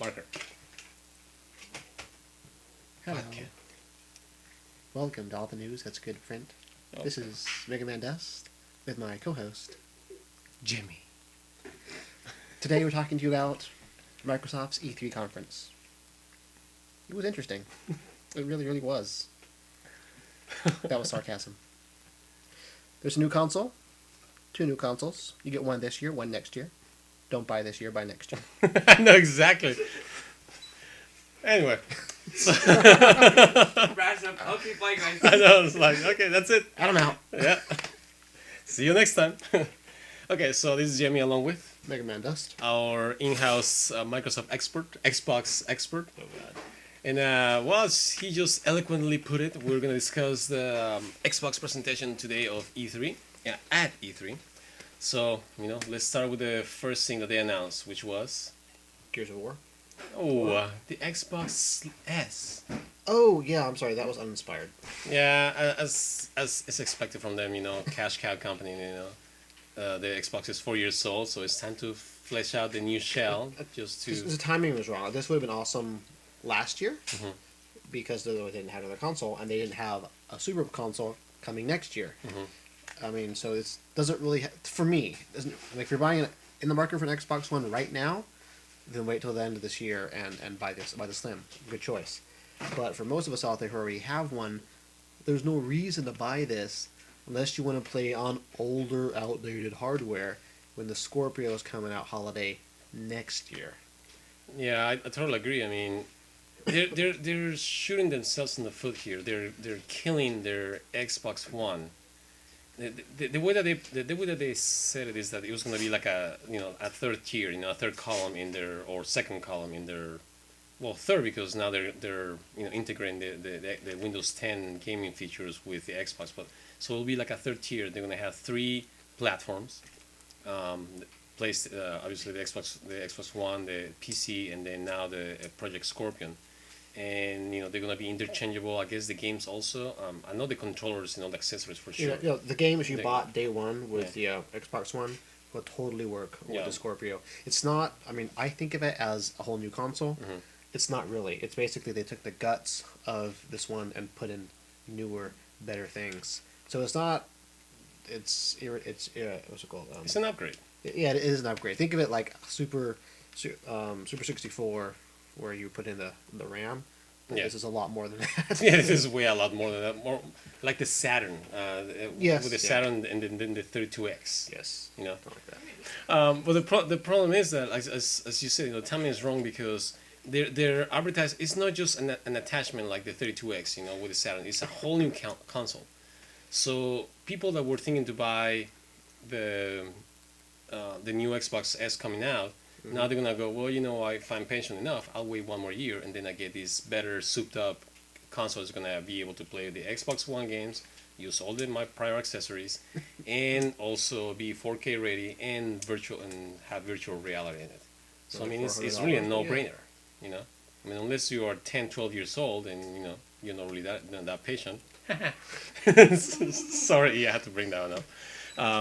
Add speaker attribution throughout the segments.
Speaker 1: Parker.
Speaker 2: Hello.
Speaker 1: Okay.
Speaker 2: Welcome to All the News That's Good Print.
Speaker 1: Oh.
Speaker 2: This is Mega Man Dust with my co-host,
Speaker 1: Jimmy.
Speaker 2: Today we're talking to you about Microsoft's E3 conference. It was interesting. It really, really was. That was sarcasm. There's a new console. 2 new consoles. You get one this year, one next year. Don't buy this year, buy next year.
Speaker 1: I know exactly. Anyway.
Speaker 3: Wraps up. Okay, bye guys.
Speaker 1: I know, it's like, okay, that's it.
Speaker 2: I don't know.
Speaker 1: Yeah. See you next time. Okay, so this is Jamie along with
Speaker 2: Mega Man Dust.
Speaker 1: our in-house Microsoft expert, Xbox expert.
Speaker 3: Oh god.
Speaker 1: And well, as he just eloquently put it, we're going to discuss the Xbox presentation today of E3. Yeah, at E3. So, let's start with the first thing that they announced, which was...
Speaker 2: Gears of War.
Speaker 1: the Xbox S.
Speaker 2: Oh, yeah, I'm sorry, that was uninspired.
Speaker 1: Yeah, as is expected from them, cash cow company, the Xbox is 4 years old, so it's time to flesh out the new shell, just to...
Speaker 2: The timing was wrong. This would have been awesome last year,
Speaker 1: Mhm.
Speaker 2: because they didn't have another console, and they didn't have a Super console coming next year.
Speaker 1: Mhm.
Speaker 2: I mean, so it doesn't really... for me, if you're buying it in the market for an Xbox One right now, then wait till the end of this year and buy the Slim. Good choice. But for most of us out there who already have one, there's no reason to buy this unless you want to play on older, outdated hardware when the Scorpio is coming out holiday next year.
Speaker 1: Yeah, I totally agree. I mean, they're shooting themselves in the foot here. They're killing their Xbox One. The way that they said it is that it was going to be like a third tier, a third column in their, or second column in their, well, third, because now they're integrating the Windows 10 gaming features with the Xbox. But so it'll be like a third tier. They're going to have 3 platforms, placed obviously the Xbox One, the PC, and then now the Project Scorpion. And they're gonna be interchangeable. I guess the games also. I know the controllers, the accessories for sure.
Speaker 2: The games you bought day one with the Xbox One will totally work with
Speaker 1: Yeah.
Speaker 2: the Scorpio. It's not. I mean, I think of it as a whole new console.
Speaker 1: Mhm.
Speaker 2: It's not really. It's basically they took the guts of this one and put in newer, better things. So it's not. It's what's it called?
Speaker 1: It's an upgrade.
Speaker 2: Yeah, it is an upgrade. Think of it like Super 64, where you put in the RAM.
Speaker 1: Yeah.
Speaker 2: This is a lot more than that.
Speaker 1: Yeah, this is way a lot more than that. More like the Saturn.
Speaker 2: Yes,
Speaker 1: With the
Speaker 2: yeah.
Speaker 1: Saturn and then the 32X.
Speaker 2: Yes.
Speaker 1: You know.
Speaker 2: Something like that.
Speaker 1: But the problem is that, as you said, the timing is wrong, because they're advertised. It's not just an attachment like the 32X, with the Saturn. It's a whole new console. So people that were thinking to buy the new Xbox S coming out, now they're gonna go, well, if I'm patient enough, I'll wait 1 more year, and then I get this better souped up console that's gonna be able to play the Xbox One games, use all my prior accessories, and also be 4K ready and have virtual reality in it. So I mean, it's really a no-brainer, I mean, unless you are 10, 12 years old and you're not really that patient. Sorry, I had to bring that one up.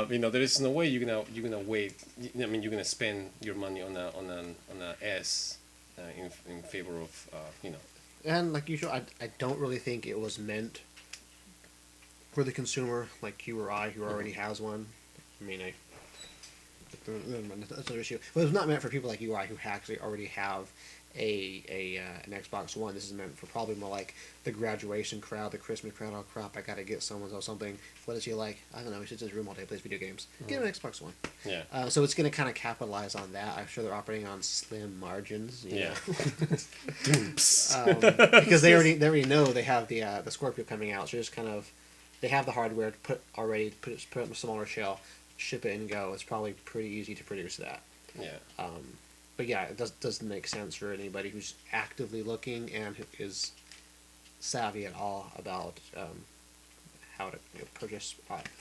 Speaker 1: There is no way you're gonna wait. I mean, you're gonna spend your money on a S in favor of
Speaker 2: And like usual, I don't really think it was meant for the consumer like you or I, who already has one. I mean, that's another issue. But it's not meant for people like you or I who actually already have an Xbox One. This is meant for probably more like the graduation crowd, the Christmas crowd. Oh crap, I gotta get someone or something. What is he like? I don't know. He sits in his room all day, plays video games. Get him an Xbox One.
Speaker 1: Yeah.
Speaker 2: So it's gonna kind of capitalize on that. I'm sure they're operating on slim margins. You
Speaker 1: Yeah.
Speaker 2: know. Because they already know they have the Scorpio coming out. So just kind of they have the hardware to put it in a smaller shell, ship it and go. It's probably pretty easy to produce that.
Speaker 1: Yeah.
Speaker 2: But yeah, it doesn't make sense for anybody who's actively looking and who is savvy at all about how to purchase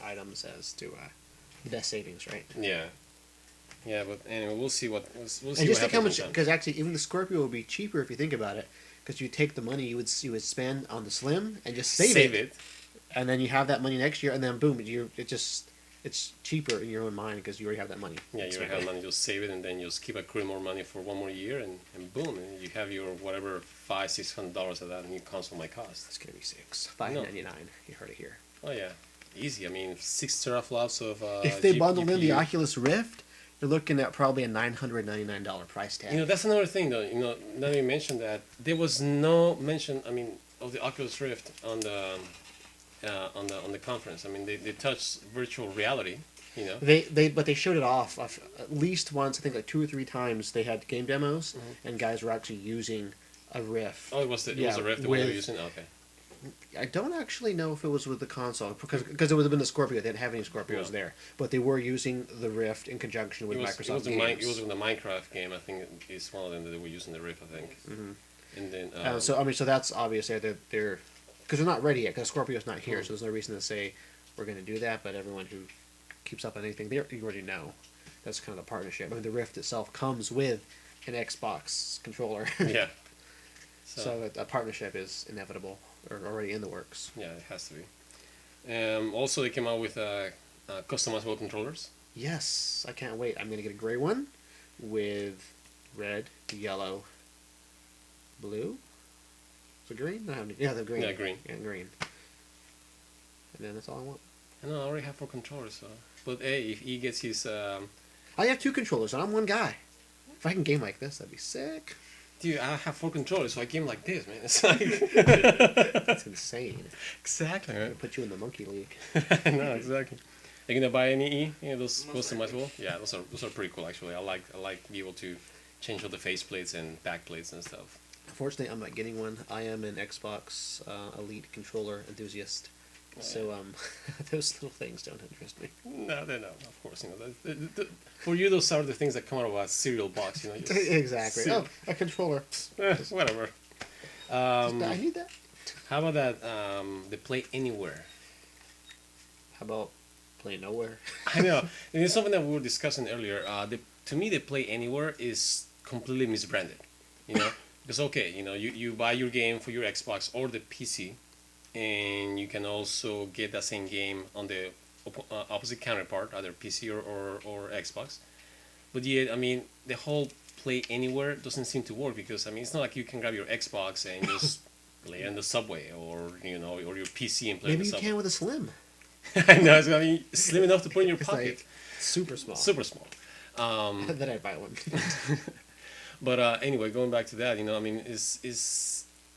Speaker 2: items as to the best savings, right?
Speaker 1: Yeah. Yeah, but anyway, we'll see what
Speaker 2: And
Speaker 1: what
Speaker 2: just think how much,
Speaker 1: happens.
Speaker 2: because actually even the Scorpio would be cheaper if you think about it, because you take the money you would spend on the Slim and just save it,
Speaker 1: it.
Speaker 2: and then you have that money next year, and then boom, it's cheaper in your own mind because you already have that money.
Speaker 1: Yeah, you
Speaker 2: So-
Speaker 1: have money, just save it, and then you just keep accruing more money for one more year, and boom, and you have your whatever $500-600 that new console might cost.
Speaker 2: It's gonna be $599. You heard it here.
Speaker 1: Oh yeah, easy. I mean, 6 teraflops of.
Speaker 2: If they bundle in the
Speaker 1: GPU.
Speaker 2: Oculus Rift, you're looking at probably a $999 price tag.
Speaker 1: That's another thing, though. Now that you mentioned that, there was no mention. I mean, of the Oculus Rift on the conference. I mean, they touched virtual reality.
Speaker 2: But they showed it off at least once. I think like 2 or 3 times they had game demos, and guys were actually using a Rift.
Speaker 1: Oh, it was the Rift that we were using. Okay.
Speaker 2: I don't actually know if it was with the console because it would have been the Scorpio. They didn't have any Scorpios
Speaker 1: Yeah.
Speaker 2: there, but they were using the Rift in conjunction with Microsoft games.
Speaker 1: It was in the Minecraft game. I think it's one of them that they were using the Rift. I think.
Speaker 2: Mm-hmm.
Speaker 1: And then.
Speaker 2: So that's obvious there that they're because they're not ready yet because Scorpio's not here, so there's no reason to say we're going to do that. But everyone who keeps up on anything, you already know. That's kind of the partnership. I mean, the Rift itself comes with an Xbox controller.
Speaker 1: Yeah.
Speaker 2: So a partnership is inevitable or already in the works.
Speaker 1: Yeah, it has to be. Also, they came out with customizable controllers.
Speaker 2: Yes, I can't wait. I'm going to get a gray one with red, yellow, blue. So green? Yeah, the green.
Speaker 1: Yeah, green.
Speaker 2: Yeah, green. And then that's all I want.
Speaker 1: I know, I already have 4 controllers, so. But hey, if he gets his.
Speaker 2: I have 2 controllers and I'm one guy. If I can game like this, that'd be sick.
Speaker 1: Dude, I have 4 controllers, so I game like this, man. It's like.
Speaker 2: That's insane.
Speaker 1: Exactly,
Speaker 2: I'm
Speaker 1: right?
Speaker 2: gonna put you in the monkey league.
Speaker 1: No, exactly. Are you gonna buy any those customizable? Yeah, those are pretty cool actually. I like being able to change all the faceplates and backplates and stuff.
Speaker 2: Unfortunately, I'm not getting one. I am an Xbox Elite controller enthusiast. So those little things don't interest me.
Speaker 1: No, they don't. Of course, for you, those are the things that come out of a cereal box. Just
Speaker 2: Exactly.
Speaker 1: cereal.
Speaker 2: Oh, a controller.
Speaker 1: Whatever.
Speaker 2: I need that.
Speaker 1: How about that? The Play Anywhere.
Speaker 2: How about Play Nowhere?
Speaker 1: I know. And it's something that we were discussing earlier. To me, the Play Anywhere is completely misbranded. Because you buy your game for your Xbox or the PC, and you can also get that same game on the opposite counterpart, either PC or Xbox. But yet, I mean, the whole Play Anywhere doesn't seem to work because it's not like you can grab your Xbox and just play in the subway or or your PC and play in
Speaker 2: Maybe
Speaker 1: the
Speaker 2: you
Speaker 1: subway.
Speaker 2: can with a Slim.
Speaker 1: I know it's gonna be slim enough to put in your
Speaker 2: It's
Speaker 1: pocket.
Speaker 2: like super small.
Speaker 1: Super small.
Speaker 2: Then I'd buy one.
Speaker 1: But anyway, going back to that,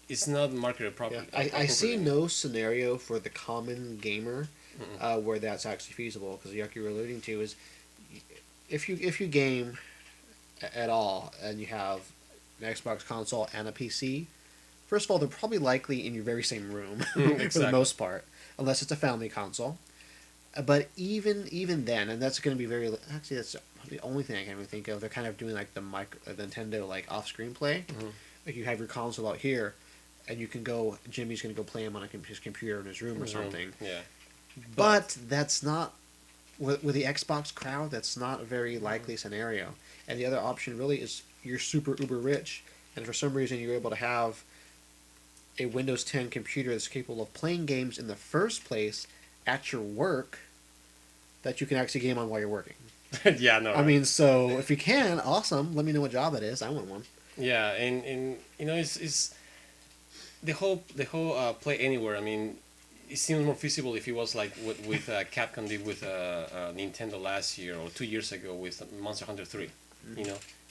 Speaker 1: it's not marketed properly.
Speaker 2: I see no scenario for the common gamer where that's actually feasible because like you were alluding to is if you game at all and you have an Xbox console and a PC, first of all they're probably likely in your very same room for the
Speaker 1: Exactly.
Speaker 2: most part, unless it's a family console. But even then, and that's going to be actually that's the only thing I can even think of. They're kind of doing like the Nintendo like off-screen play. Like you have your console out here, and you can go. Jimmy's going to go play him on his computer in his room or something.
Speaker 1: Yeah.
Speaker 2: But that's not with the Xbox crowd. That's not a very likely scenario. And the other option really is you're super uber rich, and for some reason you're able to have a Windows 10 computer that's capable of playing games in the first place at your work that you can actually game on while you're working.
Speaker 1: Yeah, no.
Speaker 2: I mean, so if you can, awesome. Let me know what job it is. I want one.
Speaker 1: Yeah, and it's the whole Play Anywhere. I mean, it seems more feasible if it was like with Capcom did with Nintendo last year or 2 years ago with Monster Hunter 3.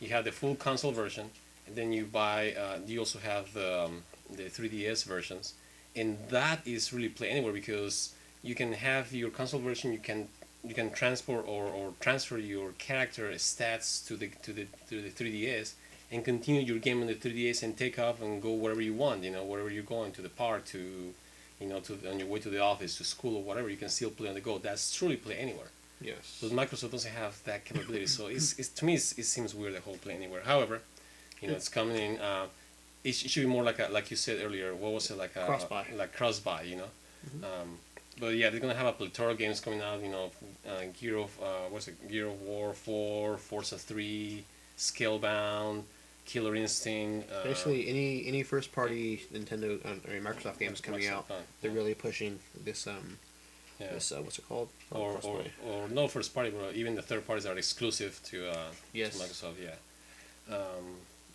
Speaker 1: You have the full console version, and then you buy. You also have the 3DS versions, and that is really Play Anywhere because you can have your console version. You can transport or transfer your character stats to the 3DS and continue your game on the 3DS and take off and go wherever you want. Wherever you're going, to the park, to on your way to the office, to school, or whatever, you can still play on the go. That's truly Play Anywhere.
Speaker 2: Yes.
Speaker 1: But Microsoft doesn't have that capability, so it's to me it seems weird, the whole Play Anywhere. However, it's coming in. It should be more like you said earlier. What was it like?
Speaker 2: Cross-buy.
Speaker 1: Like cross-buy, But yeah, they're gonna have a plethora of games coming out. Gear of War 4, Forza 3, Scalebound, Killer Instinct.
Speaker 2: Basically, any first party Nintendo or Microsoft games coming out, they're really pushing this
Speaker 1: Yeah.
Speaker 2: This what's it called? Not
Speaker 1: Or,
Speaker 2: first
Speaker 1: or,
Speaker 2: party.
Speaker 1: or no first party, but even the third parties are exclusive to
Speaker 2: Yes.
Speaker 1: Microsoft. Yeah.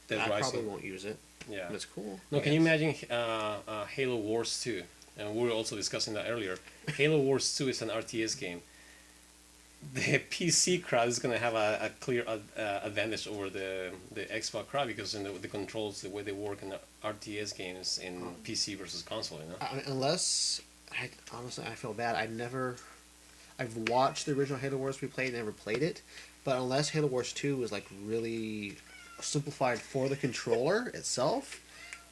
Speaker 1: Dead
Speaker 2: I probably
Speaker 1: Rising.
Speaker 2: won't use it.
Speaker 1: Yeah.
Speaker 2: But it's cool.
Speaker 1: No,
Speaker 2: I
Speaker 1: can you
Speaker 2: guess.
Speaker 1: imagine Halo Wars 2? And we were also discussing that earlier. Halo Wars 2 is an RTS game. The PC crowd is going to have a clear advantage over the Xbox crowd because in the controls, the way they work in the RTS games in PC versus console, you know?
Speaker 2: Unless, honestly, I feel bad. I've watched the original Halo Wars we played, never played it. But unless Halo Wars 2 was like really simplified for the controller itself,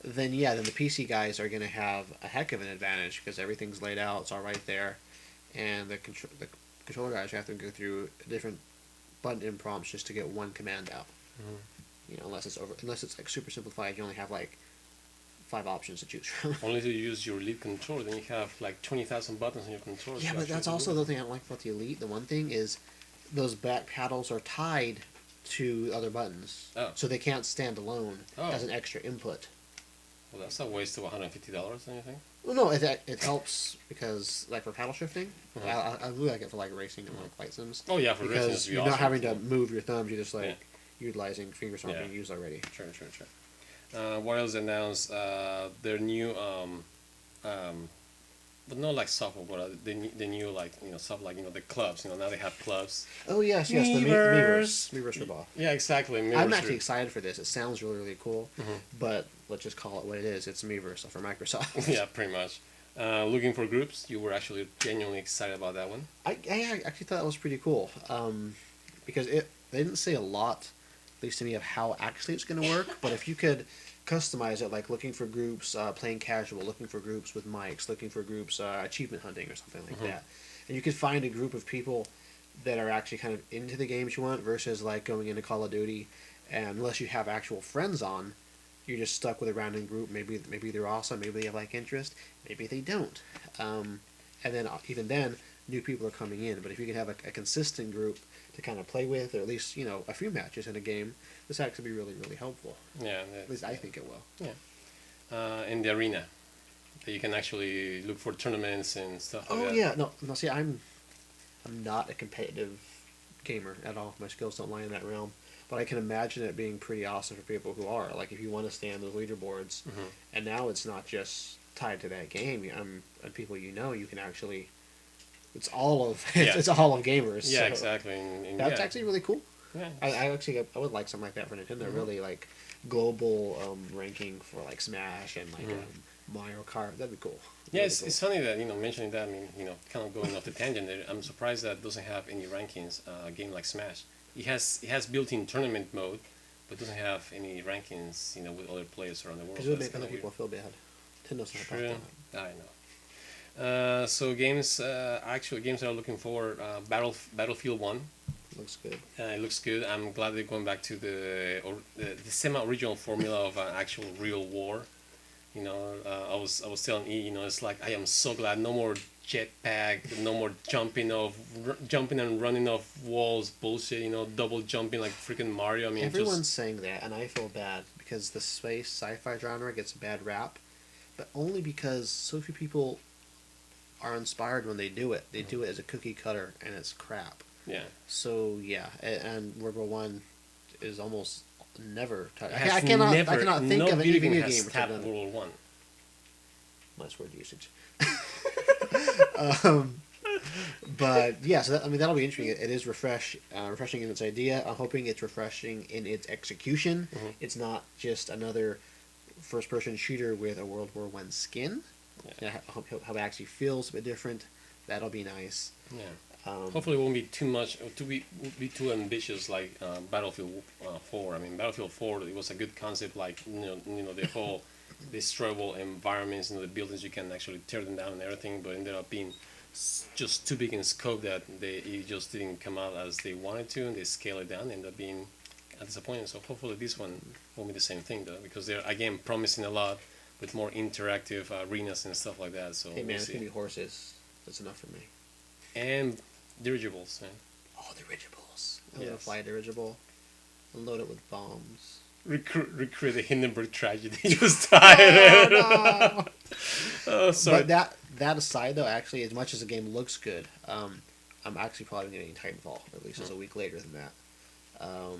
Speaker 2: then yeah, then the PC guys are going to have a heck of an advantage because everything's laid out, it's all right there, and the controller guys have to go through different button prompts just to get one command out. You know, unless it's like super simplified, you only have like 5 options to choose from.
Speaker 1: Only to use your Elite controller, then you have like 20,000 buttons on your controller.
Speaker 2: Yeah,
Speaker 1: to
Speaker 2: but
Speaker 1: actually
Speaker 2: that's
Speaker 1: do
Speaker 2: also
Speaker 1: it.
Speaker 2: the thing I don't like about the Elite. The one thing is those back paddles are tied to other buttons,
Speaker 1: Oh.
Speaker 2: so they can't stand alone
Speaker 1: Oh.
Speaker 2: as an extra input.
Speaker 1: Well, that's a waste of $150, anything.
Speaker 2: Well, no, it helps because like for paddle shifting,
Speaker 1: Mhm.
Speaker 2: I really like it for like racing and like flight sims.
Speaker 1: Oh, yeah, for racing,
Speaker 2: Because
Speaker 1: it'd be
Speaker 2: you're
Speaker 1: awesome.
Speaker 2: not having to move your thumbs; you're just like
Speaker 1: Yeah.
Speaker 2: utilizing fingers aren't
Speaker 1: Yeah.
Speaker 2: being used already.
Speaker 1: Sure. What else announced? Their new, but not like software, but the new like stuff like the clubs. Now they have clubs.
Speaker 2: Oh yes, the
Speaker 1: Miiverse.
Speaker 2: Miiverse ripoff.
Speaker 1: Yeah, exactly.
Speaker 2: I'm
Speaker 1: Miiverse.
Speaker 2: actually excited for this. It sounds really cool,
Speaker 1: Mhm.
Speaker 2: but let's just call it what it is. It's Miiverse for Microsoft.
Speaker 1: Yeah, pretty much. Looking for groups. You were actually genuinely excited about that one.
Speaker 2: I actually thought that was pretty cool because they didn't say a lot, at least to me, of how actually it's going to work. But if you could customize it, like looking for groups playing casual, looking for groups with mics, looking for groups achievement hunting or something like that, and you could find a group of people that are actually kind of into the games you want versus like going into Call of Duty, and unless you have actual friends on, you're just stuck with a random group. Maybe they're awesome, maybe they have like interest, maybe they don't, and then even then new people are coming in. But if you can have a consistent group to kind of play with, or at least a few matches in a game, this actually be really helpful.
Speaker 1: Yeah.
Speaker 2: At least I think it will.
Speaker 1: In the arena, that you can actually look for tournaments and stuff like
Speaker 2: Oh
Speaker 1: that.
Speaker 2: yeah, no. See, I'm not a competitive gamer at all. My skills don't lie in that realm. But I can imagine it being pretty awesome for people who are. Like if you want to stay on those leaderboards, and now it's not just tied to that game. And people you can actually. It's all of
Speaker 1: Yeah.
Speaker 2: it's all of gamers.
Speaker 1: Yeah,
Speaker 2: so
Speaker 1: exactly. And
Speaker 2: That's
Speaker 1: yeah.
Speaker 2: actually really cool.
Speaker 1: Yeah.
Speaker 2: I would like something like that for Nintendo. Really like global ranking for like Smash and like Mario Kart. That'd be cool.
Speaker 1: Yeah,
Speaker 2: Really
Speaker 1: it's,
Speaker 2: cool.
Speaker 1: it's funny that mentioning that. I mean, kind of going off the tangent there. I'm surprised that it doesn't have any rankings. A game like Smash, it has built-in tournament mode, but doesn't have any rankings. With other players around the world.
Speaker 2: Because it would
Speaker 1: That's
Speaker 2: make other
Speaker 1: kinda
Speaker 2: people feel bad. Nintendo's not
Speaker 1: True.
Speaker 2: about that.
Speaker 1: I know. So games, actual games that I'm looking for, Battlefield 1.
Speaker 2: Looks good.
Speaker 1: It looks good. I'm glad they're going back to the semi-original formula of an actual real war. I was telling E, it's like I am so glad no more jetpack, no more jumping and running off walls, bullshit. Double jumping like freaking Mario. I mean,
Speaker 2: Everyone's saying that, and I feel bad because the space sci-fi genre gets a bad rap, but only because so few people are inspired when they do it. They do it as a cookie cutter, and it's crap.
Speaker 1: yeah.
Speaker 2: So yeah, and World War One is almost never. I
Speaker 1: Has
Speaker 2: cannot
Speaker 1: never-
Speaker 2: think
Speaker 1: no
Speaker 2: of any video
Speaker 1: has
Speaker 2: game which
Speaker 1: tapped
Speaker 2: have done it.
Speaker 1: World War One.
Speaker 2: Nice word usage. But yeah, so that'll be interesting. It is refreshing in its idea. I'm hoping it's refreshing in its execution. It's not just another first-person shooter with a World War One skin.
Speaker 1: Yeah.
Speaker 2: I hope how it actually feels a bit different. That'll be nice.
Speaker 1: Yeah.
Speaker 2: Um,
Speaker 1: Hopefully, it won't be too much, be too ambitious like Battlefield 4. I mean, Battlefield 4, it was a good concept, like the whole destroyable environments, the buildings you can actually tear them down and everything, but ended up being just too big in scope that it just didn't come out as they wanted to, and they scale it down, and ended up being disappointing. So hopefully this one won't be the same thing though, because they're again promising a lot with more interactive arenas and stuff like that. So
Speaker 2: hey man,
Speaker 1: we'll
Speaker 2: it's
Speaker 1: see.
Speaker 2: gonna be horses. That's enough for me.
Speaker 1: And dirigibles, man.
Speaker 2: Oh, dirigibles. I'm gonna
Speaker 1: Yes.
Speaker 2: fly a dirigible and load it with bombs.
Speaker 1: recreate the Hindenburg tragedy. Just tired.
Speaker 2: Oh, no.
Speaker 1: Oh, sorry.
Speaker 2: But that aside, though, actually, as much as the game looks good, I'm actually probably getting Titanfall at least as a week later than that,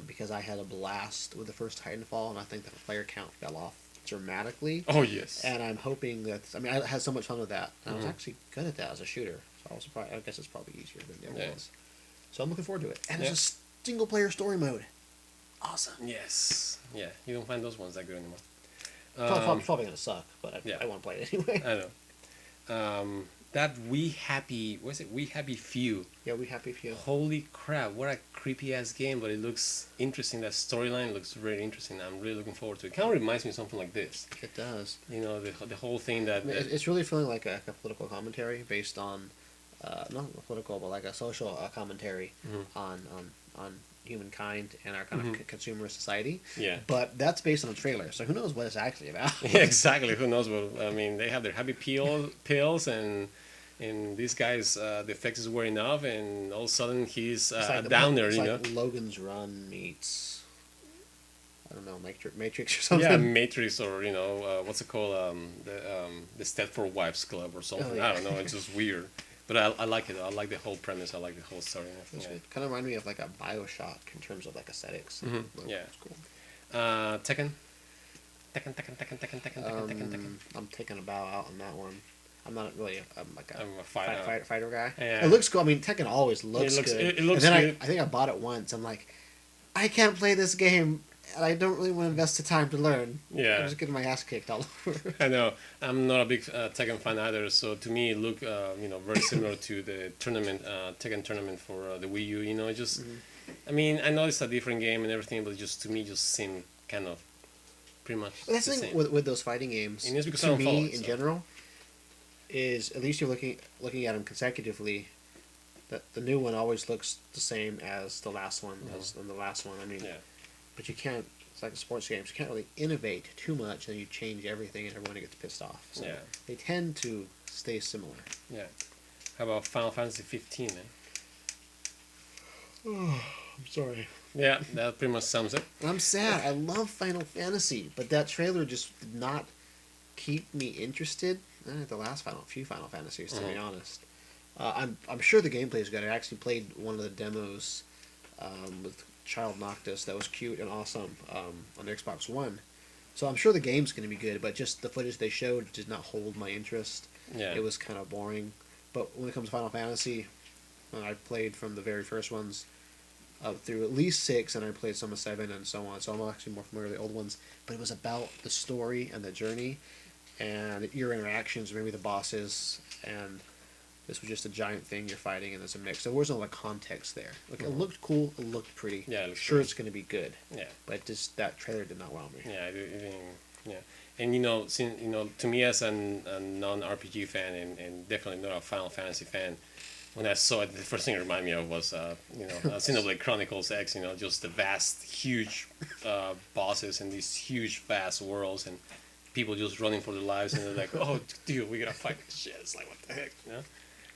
Speaker 2: because I had a blast with the first Titanfall, and I think the player count fell off dramatically.
Speaker 1: Oh yes.
Speaker 2: And I'm hoping that I had so much fun with that. And I was
Speaker 1: Mhm.
Speaker 2: actually good at that as a shooter, so I was surprised. I guess it's probably easier than the other
Speaker 1: Yeah.
Speaker 2: ones. So I'm looking forward to it. And
Speaker 1: Yeah.
Speaker 2: there's a single player story mode. Awesome.
Speaker 1: Yes. Yeah. You don't find those ones that good anymore.
Speaker 2: Probably gonna suck, but
Speaker 1: yeah.
Speaker 2: I want to play it anyway.
Speaker 1: I know. That We Happy, what is it? We Happy Few.
Speaker 2: Yeah, we happy if you.
Speaker 1: Holy crap! What a creepy ass game, but it looks interesting. That storyline looks very interesting. I'm really looking forward to it. Kind of reminds me of something like this.
Speaker 2: It does.
Speaker 1: You know, the whole thing that.
Speaker 2: It's really feeling like a political commentary based on, not political, but like a social commentary
Speaker 1: Mhm.
Speaker 2: on humankind and our kind of
Speaker 1: Mhm.
Speaker 2: consumer society.
Speaker 1: Yeah.
Speaker 2: But that's based on a trailer, so who knows what it's actually about?
Speaker 1: Yeah, exactly. Who knows what? I mean, they have their happy pills, and this guy's the effect is wearing off, and all of a sudden he's
Speaker 2: It's like
Speaker 1: down there.
Speaker 2: it's
Speaker 1: You know.
Speaker 2: like Logan's Run meets, I don't know, Matrix or something.
Speaker 1: Yeah, Matrix, or what's it called? The Stepford Wives Club or something.
Speaker 2: Oh, yeah.
Speaker 1: I don't know. It's just weird, but I like it. I like the whole premise. I like the whole story. And everything.
Speaker 2: It kind of reminded me of like a Bioshock in terms of like aesthetics.
Speaker 1: Mhm, yeah.
Speaker 2: It's cool.
Speaker 1: Tekken. Tekken.
Speaker 2: I'm taking a bow out on that one. I'm not really like a,
Speaker 1: I'm a fighter.
Speaker 2: fighter guy.
Speaker 1: Yeah.
Speaker 2: It looks cool. I mean, Tekken always looks good.
Speaker 1: It looks
Speaker 2: and then
Speaker 1: good.
Speaker 2: I think I bought it once. I'm like, I can't play this game, and I don't really want to invest the time to learn.
Speaker 1: Yeah.
Speaker 2: I'm just getting my ass kicked all over.
Speaker 1: I know. I'm not a big Tekken fan either, so to me it looked very similar to the tournament Tekken tournament for the Wii U. You know, it just I mean, I know it's a different game and everything, but just to me just seemed kind of pretty much
Speaker 2: But that's
Speaker 1: the
Speaker 2: the thing
Speaker 1: same.
Speaker 2: with those fighting games.
Speaker 1: And it's because I
Speaker 2: To
Speaker 1: don't follow
Speaker 2: me,
Speaker 1: it,
Speaker 2: in
Speaker 1: so.
Speaker 2: general, is at least you're looking at them consecutively. That the new one always looks the same as the last one. And the last one, I mean,
Speaker 1: Yeah.
Speaker 2: but you can't. It's like the sports games. You can't really innovate too much, and you change everything, and everyone gets pissed off. So
Speaker 1: Yeah.
Speaker 2: they tend to stay similar.
Speaker 1: Yeah. How about Final Fantasy 15, man?
Speaker 2: I'm sorry.
Speaker 1: Yeah, that pretty much sums it.
Speaker 2: I'm sad. I love Final Fantasy, but that trailer just did not keep me interested. The last few Final Fantasies, to be honest. I'm sure the gameplay is good. I actually played one of the demos with Child Noctis that was cute and awesome on the Xbox One. So I'm sure the game's going to be good, but just the footage they showed did not hold my interest.
Speaker 1: Yeah.
Speaker 2: It was kind of boring. But when it comes to Final Fantasy, I played from the very first ones up through at least 6, and I played some of 7 and so on. So I'm actually more familiar with the old ones. But it was about the story and the journey and your interactions, maybe the bosses, and this was just a giant thing you're fighting, and there's a mix. So there was no like context there. Like it looked cool, it looked pretty.
Speaker 1: Yeah, it looked
Speaker 2: sure
Speaker 1: pretty.
Speaker 2: it's going to be good.
Speaker 1: Yeah.
Speaker 2: But just that trailer did not wow me.
Speaker 1: Yeah, yeah, and since to me as a non-RPG fan and definitely not a Final Fantasy fan, when I saw it, the first thing it reminded me of was Xenoblade Chronicles X. Just the vast, huge bosses and these huge, vast worlds and people just running for their lives, and they're like, "Oh, dude, we gotta fight this shit." It's like, what the heck,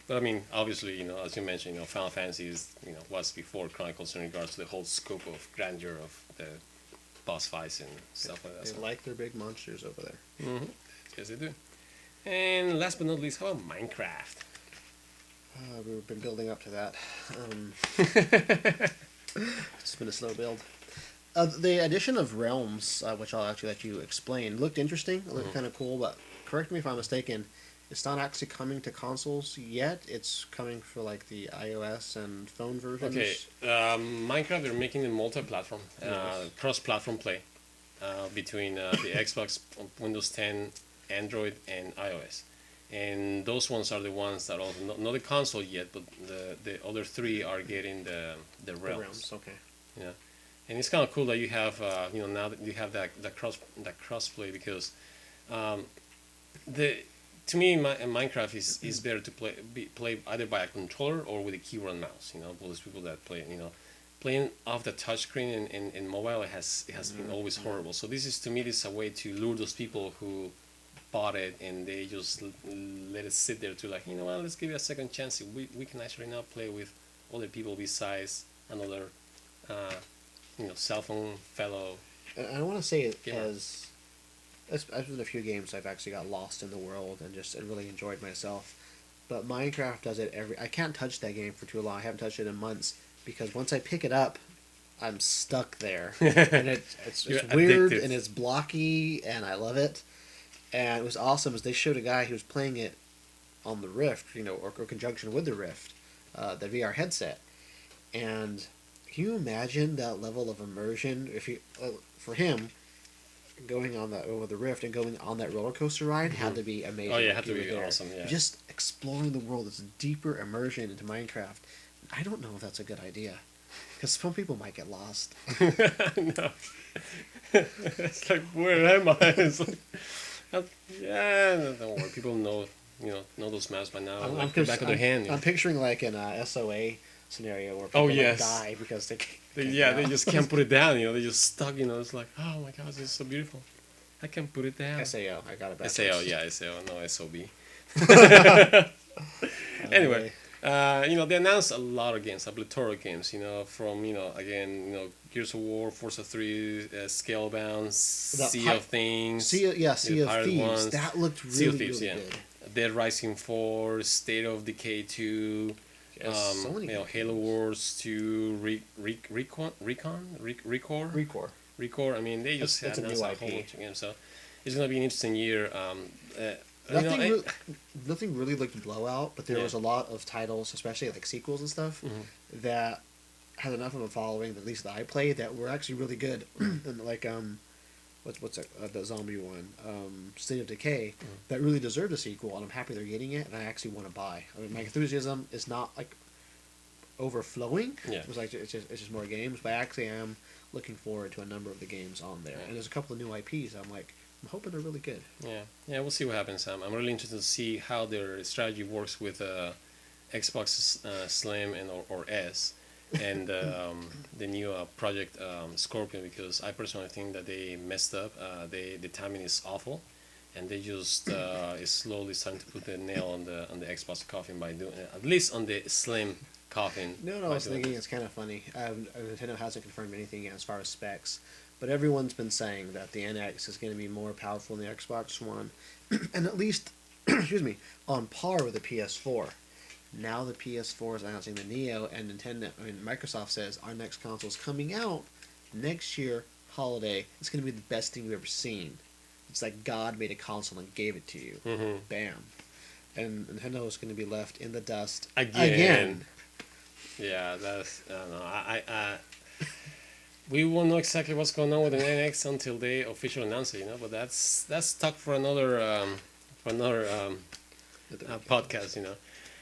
Speaker 1: But I mean, obviously, as you mentioned, Final Fantasy is was before Chronicles in regards to the whole scope of grandeur of the boss fights and stuff like that.
Speaker 2: They
Speaker 1: So.
Speaker 2: like their big monsters over there.
Speaker 1: Mm-hmm. Yes, they do. And last but not least, how about Minecraft?
Speaker 2: We've been building up to that. It's been a slow build. The addition of realms, which I'll actually let you explain, looked interesting. It looked kind of cool, but correct me if I'm mistaken. It's not actually coming to consoles yet. It's coming for like the iOS and phone versions.
Speaker 1: Okay, Minecraft, they're making it multi-platform,
Speaker 2: Yes.
Speaker 1: cross-platform play between the Xbox, Windows 10, Android, and iOS. And those ones are the ones that also not the console yet, but the other three are getting the
Speaker 2: The
Speaker 1: realms.
Speaker 2: realms, okay.
Speaker 1: Yeah, and it's kind of cool that you have now that you have that cross-play because to me Minecraft is better to play either by a controller or with a keyboard and mouse. Those people that play playing off the touchscreen in mobile has been always horrible. So this is to me this is a way to lure those people who bought it and they just let it sit there to like, what, let's give it a second chance. We can actually now play with other people besides another cell phone fellow
Speaker 2: And I want to say it
Speaker 1: Gamer.
Speaker 2: as I've been a few games I've actually got lost in the world and just and really enjoyed myself. But Minecraft does it every. I can't touch that game for too long. I haven't touched it in months because once I pick it up, I'm stuck there, and it's
Speaker 1: You're
Speaker 2: weird
Speaker 1: addicted.
Speaker 2: and it's blocky, and I love it. And it was awesome as they showed a guy who was playing it on the Rift, or conjunction with the Rift, the VR headset. And can you imagine that level of immersion if you for him going on that with the Rift and going on that roller coaster ride had to be amazing.
Speaker 1: Oh yeah, it
Speaker 2: like
Speaker 1: had to
Speaker 2: he was
Speaker 1: be
Speaker 2: there.
Speaker 1: awesome. Yeah.
Speaker 2: Just exploring the world, this deeper immersion into Minecraft. I don't know if that's a good idea because some people might get lost.
Speaker 1: No. It's like, where am I? It's like, yeah, no, don't worry. People know those maps by now. Like the back of their hand.
Speaker 2: I'm picturing like an SOA scenario where people
Speaker 1: Oh,
Speaker 2: like,
Speaker 1: yes.
Speaker 2: die because they
Speaker 1: They just can't put it down. They just stuck. It's like, oh my god, this is so beautiful. I can't put it down.
Speaker 2: SAO. I got it back.
Speaker 1: SAO, yeah, SAO, no SOB.
Speaker 2: Uh,
Speaker 1: Anyway, they announced a lot of games, a plethora of games. From again, Gears of War, Forza 3, Scalebound, Sea
Speaker 2: Pi-
Speaker 1: of Things,
Speaker 2: Sea of
Speaker 1: Pirate
Speaker 2: Thieves.
Speaker 1: ones,
Speaker 2: That looked
Speaker 1: Sea of
Speaker 2: really,
Speaker 1: Thieves,
Speaker 2: really
Speaker 1: yeah.
Speaker 2: good.
Speaker 1: Dead Rising 4, State of Decay 2,
Speaker 2: Yes, so many good
Speaker 1: Halo
Speaker 2: games.
Speaker 1: Wars 2,
Speaker 2: Recore.
Speaker 1: Recore. I mean, they just
Speaker 2: That's a
Speaker 1: announced
Speaker 2: new
Speaker 1: a whole
Speaker 2: IP.
Speaker 1: bunch of games, so it's gonna be an interesting year.
Speaker 2: Nothing,
Speaker 1: I-
Speaker 2: really, nothing really looked blowout, but there
Speaker 1: Yeah.
Speaker 2: was a lot of titles, especially like sequels and stuff, that had enough of a following, at least that I played, that were actually really good. And like what's the zombie one, State of Decay, that really deserved a sequel, and I'm happy they're getting it, and I actually want to buy. I mean, my enthusiasm is not like overflowing.
Speaker 1: Yeah.
Speaker 2: It was like it's just more games, but I actually am looking forward to a number of the games on there,
Speaker 1: Yeah.
Speaker 2: and there's a couple of new IPs. I'm hoping they're really good.
Speaker 1: Yeah, we'll see what happens. I'm really interested to see how their strategy works with Xbox Slim or S, and the new Project Scorpion, because I personally think that they messed up. The timing is awful, and they just is slowly starting to put the nail on the Xbox coffin by doing at least on the Slim coffin.
Speaker 2: No,
Speaker 1: by
Speaker 2: I was
Speaker 1: doing
Speaker 2: thinking
Speaker 1: this.
Speaker 2: it's kind of funny. Nintendo hasn't confirmed anything yet as far as specs, but everyone's been saying that the NX is going to be more powerful than the Xbox One, and at least, excuse me, on par with the PS4. Now the PS4 is announcing the Neo, and Microsoft says our next console is coming out next year, holiday. It's going to be the best thing you've ever seen. It's like God made a console and gave it to you.
Speaker 1: Mhm.
Speaker 2: Bam. And Nintendo is going to be left in the dust
Speaker 1: Again. Yeah, that's I don't know. We won't know exactly what's going on with the NX until they officially announce it, But that's talk for another podcast.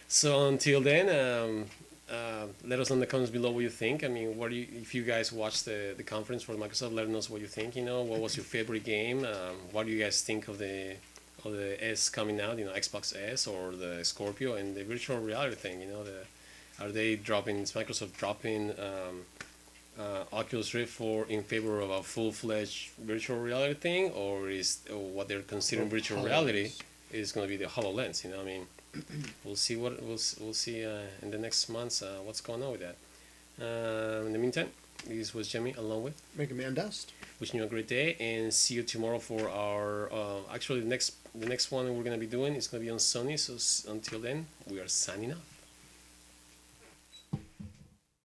Speaker 1: So until then, let us know in the comments below what you think. I mean, if you guys watched the conference for Microsoft, let us know what you think. What was your favorite game? What do you guys think of the S coming out? Xbox S or the Scorpio and the virtual reality thing. Are they dropping? Is Microsoft dropping Oculus Rift in favor of a full-fledged virtual reality thing, or what they're considering virtual reality is going to be the HoloLens? I mean, we'll see we'll see in the next months what's going on with that. In the meantime, this was Jimmy along with
Speaker 2: Mega Man Dust.
Speaker 1: wishing you a great day, and see you tomorrow for our actually the next one we're going to be doing is going to be on Sony. So until then, we are signing off.